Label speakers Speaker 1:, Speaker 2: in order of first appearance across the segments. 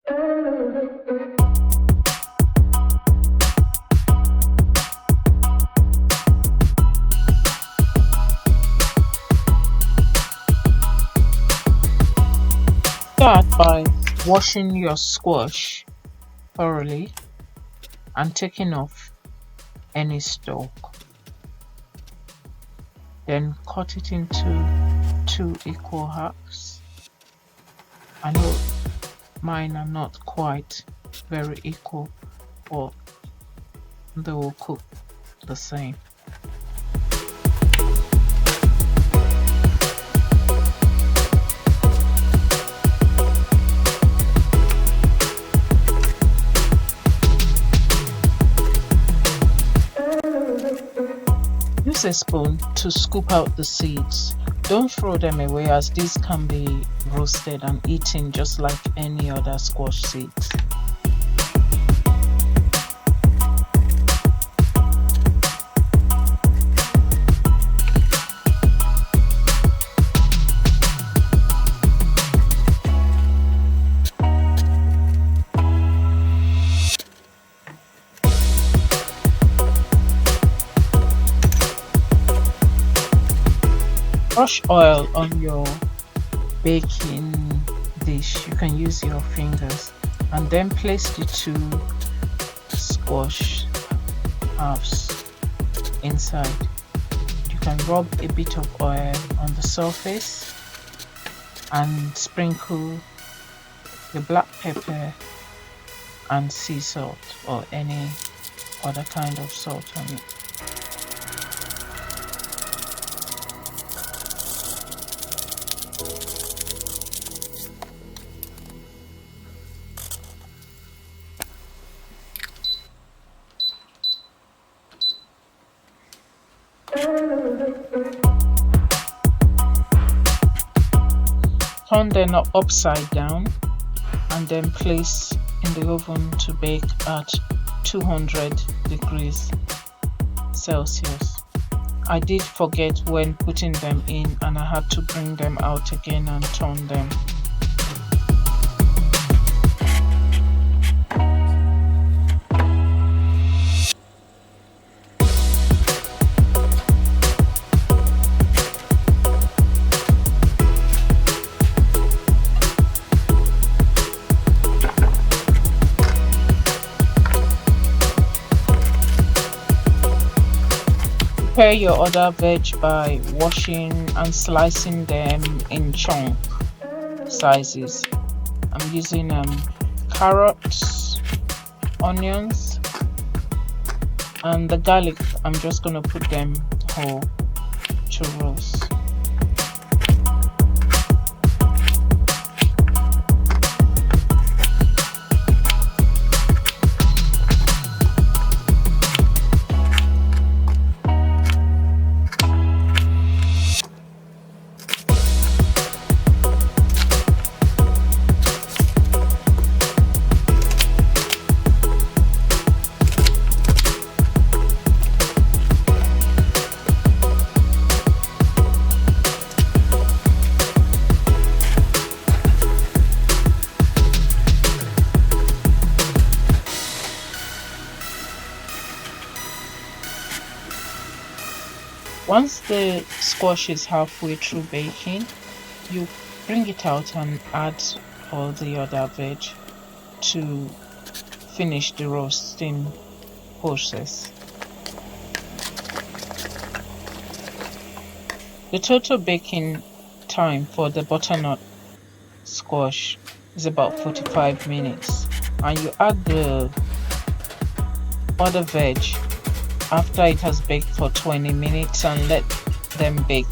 Speaker 1: Start by washing your squash thoroughly and taking off any stalk. Then cut it into 2 equal halves. I know mine are not quite very equal, but they will cook the same. Use a spoon to scoop out the seeds. Don't throw them away, as these can be roasted and eaten just like any other squash seeds. Brush oil on your baking dish. You can use your fingers and then place the 2 squash halves inside. You can rub a bit of oil on the surface and sprinkle the black pepper and sea salt or any other kind of salt on it. Turn them upside down and then place in the oven to bake at 200 degrees Celsius. I did forget when putting them in, and I had to bring them out again and turn them. Prepare your other veg by washing and slicing them in chunk sizes. I'm using carrots, onions, and the garlic. I'm just going to put them whole to roast. Once the squash is halfway through baking, you bring it out and add all the other veg to finish the roasting process. The total baking time for the butternut squash is about 45 minutes, and you add the other veg after it has baked for 20 minutes and let them bake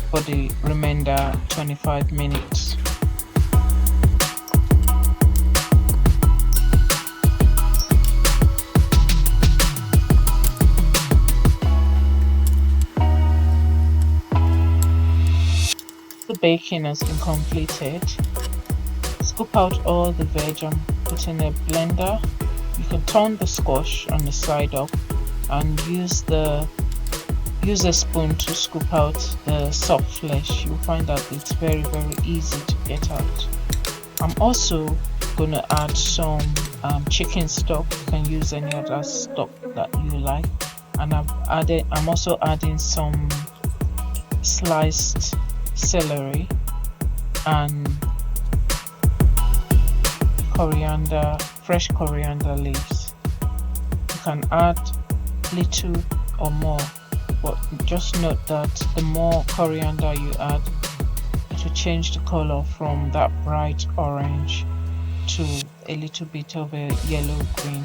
Speaker 1: for the remainder 25 minutes. The baking has been completed. Scoop out all the veg and put in a blender. You can turn the squash on the side up and use a spoon to scoop out the soft flesh. You'll find that it's very easy to get out. I'm also gonna add some chicken stock. You can use any other stock that you like. And I'm also adding some sliced celery and fresh coriander leaves. You can add little or more, but just note that the more coriander you add, it will change the color from that bright orange to a little bit of a yellow green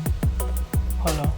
Speaker 1: color.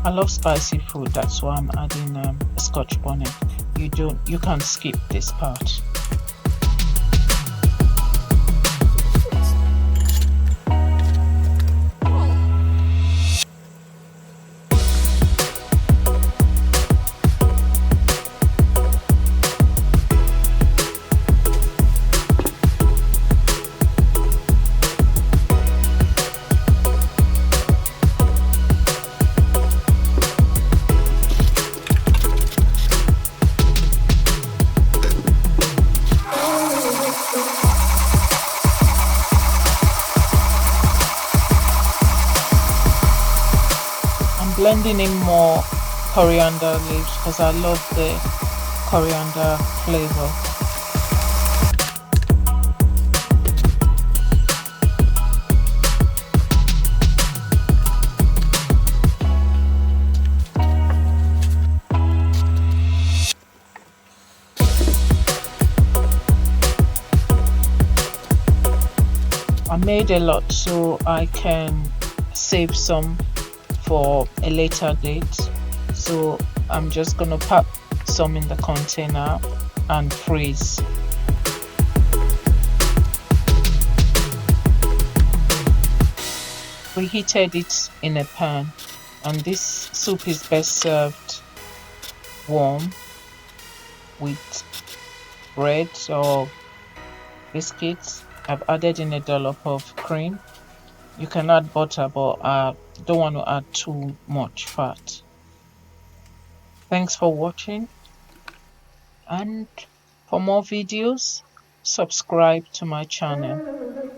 Speaker 1: I love spicy food, that's why I'm adding a Scotch bonnet. You can't skip this part. Blending in more coriander leaves because I love the coriander flavor. I made a lot so I can save some for a later date, so I'm just gonna pack some in the container and freeze. Preheated it in a pan, and this soup is best served warm with bread or biscuits. I've added in a dollop of cream. You can add butter, but I don't want to add too much fat. Thanks for watching, and for more videos, subscribe to my channel.